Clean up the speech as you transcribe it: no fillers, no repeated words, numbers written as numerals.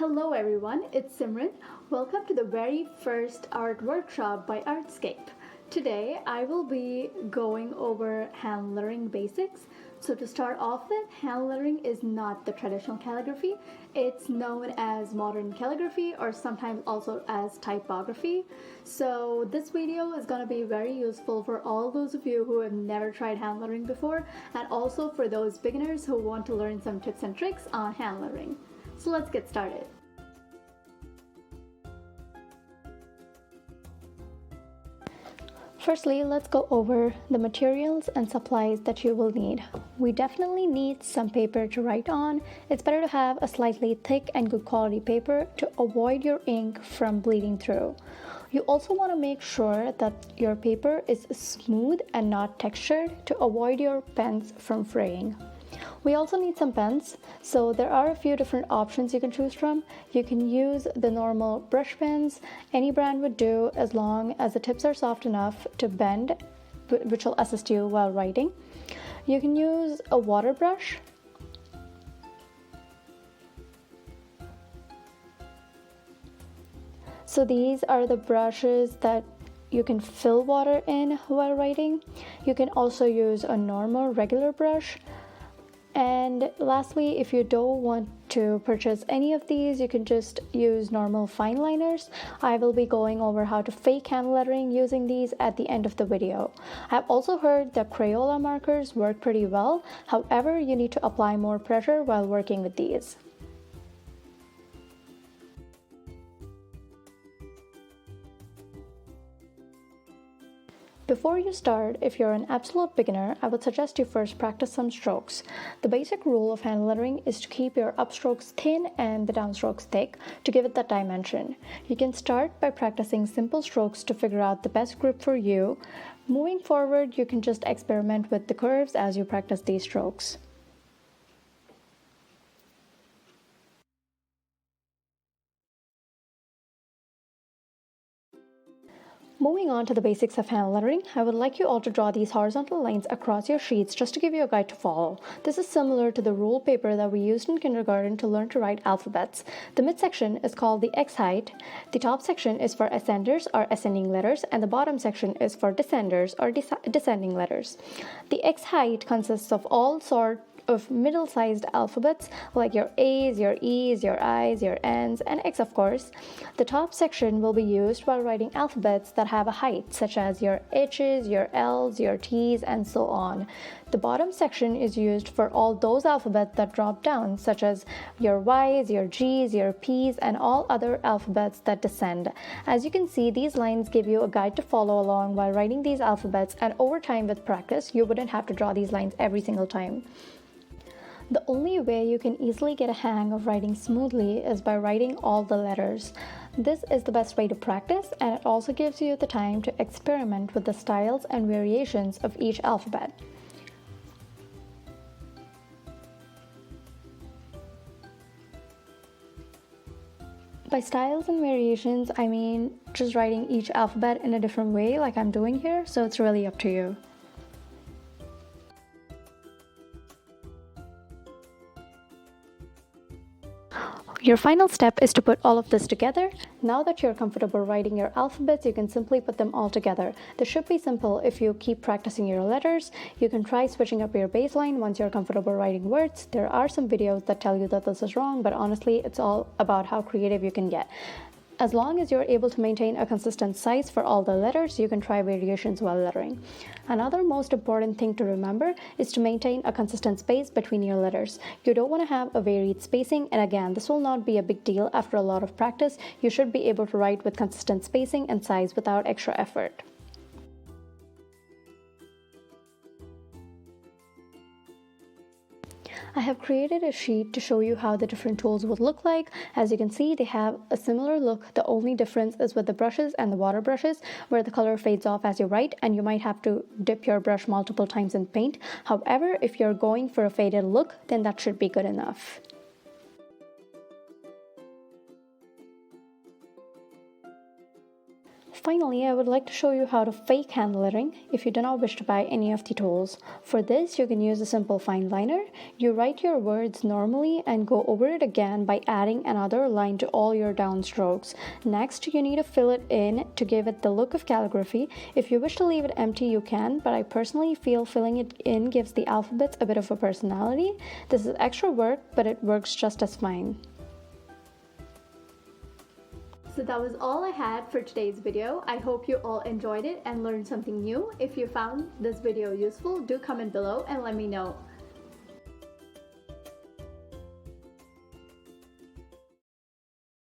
Hello everyone, it's Simran. Welcome to the very first art workshop by Artscape. Today I will be going over hand lettering basics. So to start off with, hand lettering is not the traditional calligraphy. It's known as modern calligraphy or sometimes also as typography. So this video is going to be very useful for all those of you who have never tried hand lettering before, and also for those beginners who want to learn some tips and tricks on hand lettering. So let's get started. Firstly, let's go over the materials and supplies that you will need. We definitely need some paper to write on. It's better to have a slightly thick and good quality paper to avoid your ink from bleeding through. You also want to make sure that your paper is smooth and not textured to avoid your pens from fraying. We also need some pens, so there are a few different options you can choose from. You can use the normal brush pens. Any brand would do as long as the tips are soft enough to bend, which will assist you while writing. You can use a water brush. So these are the brushes that you can fill water in while writing. You can also use a normal regular brush. And lastly, if you don't want to purchase any of these, you can just use normal fine liners. I will be going over how to fake hand lettering using these at the end of the video. I've also heard that Crayola markers work pretty well. However, you need to apply more pressure while working with these. Before you start, if you're an absolute beginner, I would suggest you first practice some strokes. The basic rule of hand lettering is to keep your upstrokes thin and the downstrokes thick to give it that dimension. You can start by practicing simple strokes to figure out the best grip for you. Moving forward, you can just experiment with the curves as you practice these strokes. Moving on to the basics of hand lettering, I would like you all to draw these horizontal lines across your sheets just to give you a guide to follow. This is similar to the rule paper that we used in kindergarten to learn to write alphabets. The midsection is called the X height, the top section is for ascenders or ascending letters, and the bottom section is for descenders or descending letters. The X height consists of all sorts of middle-sized alphabets like your A's, your E's, your I's, your N's, and X of course. The top section will be used while writing alphabets that have a height, such as your H's, your L's, your T's, and so on. The bottom section is used for all those alphabets that drop down, such as your Y's, your G's, your P's, and all other alphabets that descend. As you can see, these lines give you a guide to follow along while writing these alphabets, and over time with practice, you wouldn't have to draw these lines every single time. The only way you can easily get a hang of writing smoothly is by writing all the letters. This is the best way to practice, and it also gives you the time to experiment with the styles and variations of each alphabet. By styles and variations, I mean just writing each alphabet in a different way like I'm doing here, so it's really up to you. Your final step is to put all of this together. Now that you're comfortable writing your alphabets, you can simply put them all together. This should be simple if you keep practicing your letters. You can try switching up your baseline once you're comfortable writing words. There are some videos that tell you that this is wrong, but honestly, it's all about how creative you can get. As long as you're able to maintain a consistent size for all the letters, you can try variations while lettering. Another most important thing to remember is to maintain a consistent space between your letters. You don't want to have a varied spacing, and again, this will not be a big deal after a lot of practice. You should be able to write with consistent spacing and size without extra effort. I have created a sheet to show you how the different tools would look like. As you can see, they have a similar look. The only difference is with the brushes and the water brushes, where the color fades off as you write, and you might have to dip your brush multiple times in paint. However, if you're going for a faded look, then that should be good enough. Finally, I would like to show you how to fake hand lettering if you do not wish to buy any of the tools. For this, you can use a simple fine liner. You write your words normally and go over it again by adding another line to all your downstrokes. Next, you need to fill it in to give it the look of calligraphy. If you wish to leave it empty, you can, but I personally feel filling it in gives the alphabets a bit of a personality. This is extra work, but it works just as fine. So that was all I had for today's video. I hope you all enjoyed it and learned something new. If you found this video useful, do comment below and let me know.